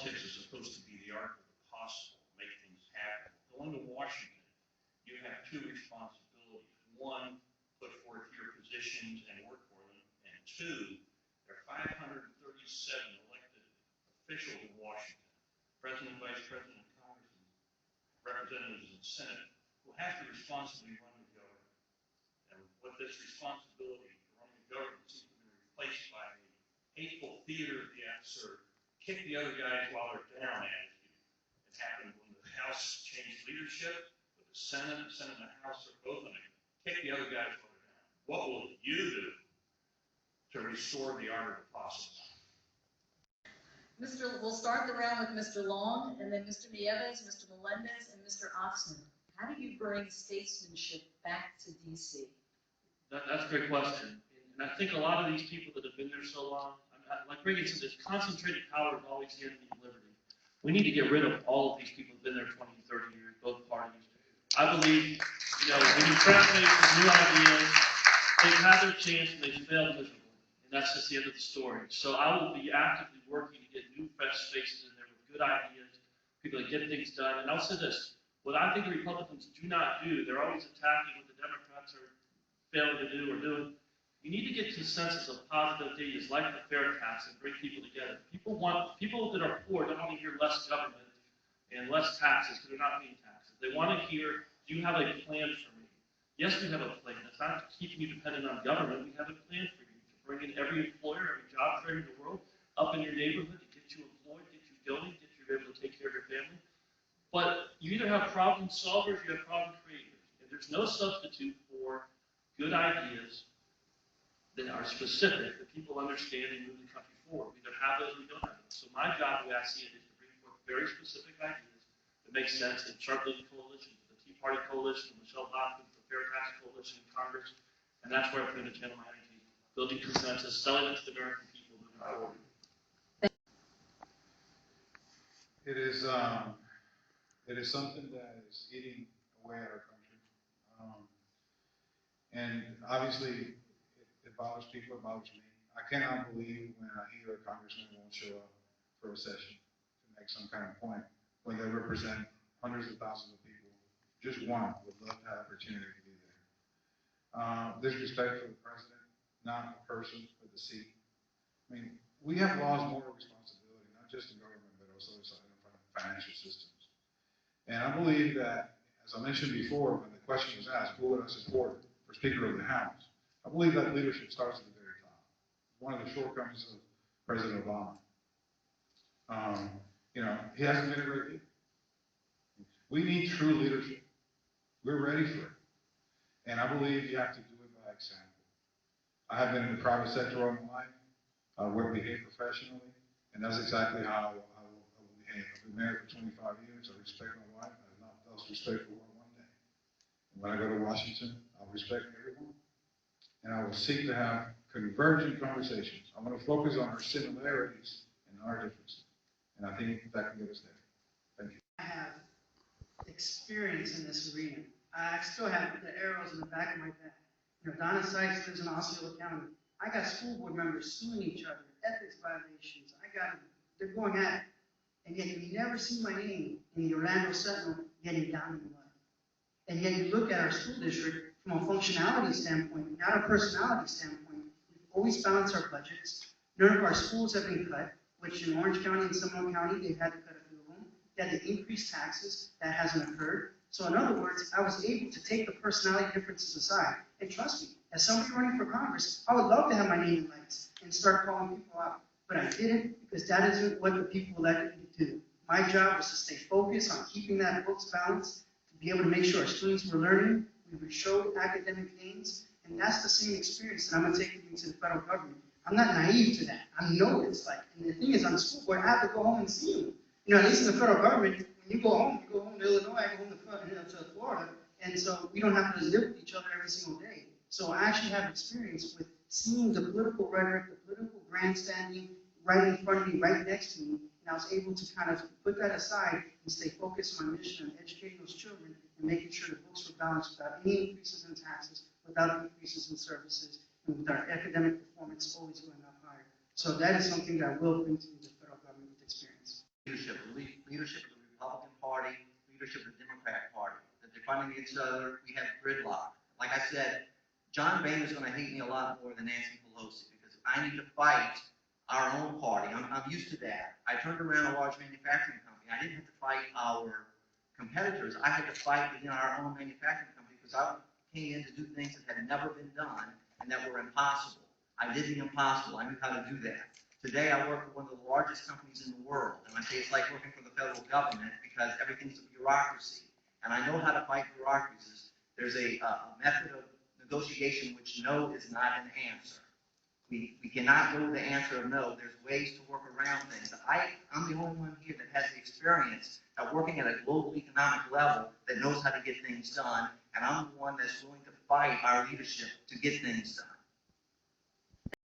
politics is supposed to be the art of the possible, make things happen. Going to Washington, you have two responsibilities. One, put forth your positions and work for them. And two, there are 537 elected officials in Washington, President, Vice President, Congressmen, representatives, and Senate, who have to responsibly run the government. And what this responsibility for running the government seems to be replaced by a hateful theater of the absurd. Kick the other guys while they're down attitude. It happened when the House changed leadership, but the Senate and the House are both on it. Kick the other guys while they're down. What will you do to restore the art of the possible? We'll start the round with Mr. Long, and then Mr. Nieves, Mr. Melendez, and Mr. Oxner. How do you bring statesmanship back to D.C.? That's a great question. And I think a lot of these people that have been there so long, like Reagan said, this concentrated power is always the enemy of liberty. We need to get rid of all of these people who've been there 20, 30 years, both parties. I believe, when you press me with new ideas, they've had their chance and they've failed miserably. And that's just the end of the story. So I will be actively working to get new, fresh faces in there with good ideas, people that get things done. And I'll say this, what I think the Republicans do not do, they're always attacking what the Democrats are failing to do or doing. You need to get to a sense of positive ideas like the fair tax and bring people together. People that are poor don't want to hear less government and less taxes because they're not paying taxes. They want to hear, do you have a plan for me? Yes, we have a plan. It's not keeping you dependent on government. We have a plan for you to bring in every employer, every job fair in the world up in your neighborhood to get you employed, get you going, get you able to take care of your family. But you either have problem solvers or you have problem creators. And there's no substitute for good ideas that are specific, that people understand and move the country forward. We either have those or we don't have those. So my job, the way I see it, is to bring forth very specific ideas that make sense and start building coalitions. The Tea Party Coalition, the Michelle Bachmann, the Fair Tax Coalition in Congress, and that's where I plan to channel my energy, building consensus, selling it to the American people moving forward. It is something that is eating away at our country. And obviously, it bothers people, it bothers me. I cannot believe when I hear a congressman won't show up for a session to make some kind of point when they represent hundreds of thousands of people. Just one would love to have the opportunity to be there. There's respect for the president, not the person, but the seat. I mean, we have laws, moral responsibility, not just in government, but also in financial systems. And I believe that, as I mentioned before, when the question was asked, who would I support for Speaker of the House? I believe that leadership starts at the very top. One of the shortcomings of President Obama. He hasn't been a great leader. We need true leadership. We're ready for it. And I believe you have to do it by example. I have been in the private sector all my life. I work behave professionally, and that's exactly how I will behave. I've been married for 25 years. I respect my wife. I have not lost respect for her one day. And when I go to Washington, I'll respect everyone. And I will seek to have convergent conversations. I want to focus on our similarities and our differences. And I think that can get us there. Thank you. I have experience in this arena. I still have the arrows in the back of my back. Donna Sykes lives in Osceola County. I got school board members suing each other, ethics violations. They're going at it. And yet you never see my name in the Orlando Sentinel getting down in the mud. And yet you look at our school district from a functionality standpoint, not a personality standpoint. We've always balanced our budgets. None of our schools have been cut, which in Orange County and Seminole County, they've had to cut a few of them. They had to increase taxes. That hasn't occurred. So in other words, I was able to take the personality differences aside. And trust me, as somebody running for Congress, I would love to have my name in lights and start calling people out. But I didn't, because that isn't what the people elected me to do. My job was to stay focused on keeping that books balanced, to be able to make sure our students were learning, we would show academic gains, and that's the same experience that I'm going to take into the federal government. I'm not naive to that. I know what it's like. And the thing is, on the school board, I have to go home and see them. At least in the federal government, when you go home to Illinois, I go home to Florida, and so we don't have to live with each other every single day. So I actually have experience with seeing the political rhetoric, the political grandstanding right in front of me, right next to me, and I was able to kind of put that aside and stay focused on my mission on educating those children and making sure the books were balanced without any increases in taxes, without increases in services, and with our academic performance always going up higher. So that is something that I will bring to the federal government with experience. Leaders leadership of the Republican Party, leadership of the Democratic Party, that they're fighting against each other. We have gridlock. Like I said, John Boehner is going to hate me a lot more than Nancy Pelosi because I need to fight our own party. I'm used to that. I turned around a large manufacturing company. I didn't have to fight our competitors. I had to fight within our own manufacturing company because I came in to do things that had never been done and that were impossible. I did the impossible. I knew how to do that. Today, I work for one of the largest companies in the world, and I say it's like working for the federal government because everything's a bureaucracy, and I know how to fight bureaucracies. There's a method of negotiation which no is not an answer. We cannot go with the answer of no. There's ways to work around things. I'm the only one here that has the experience at working at a global economic level that knows how to get things done, and I'm the one that's willing to fight our leadership to get things done.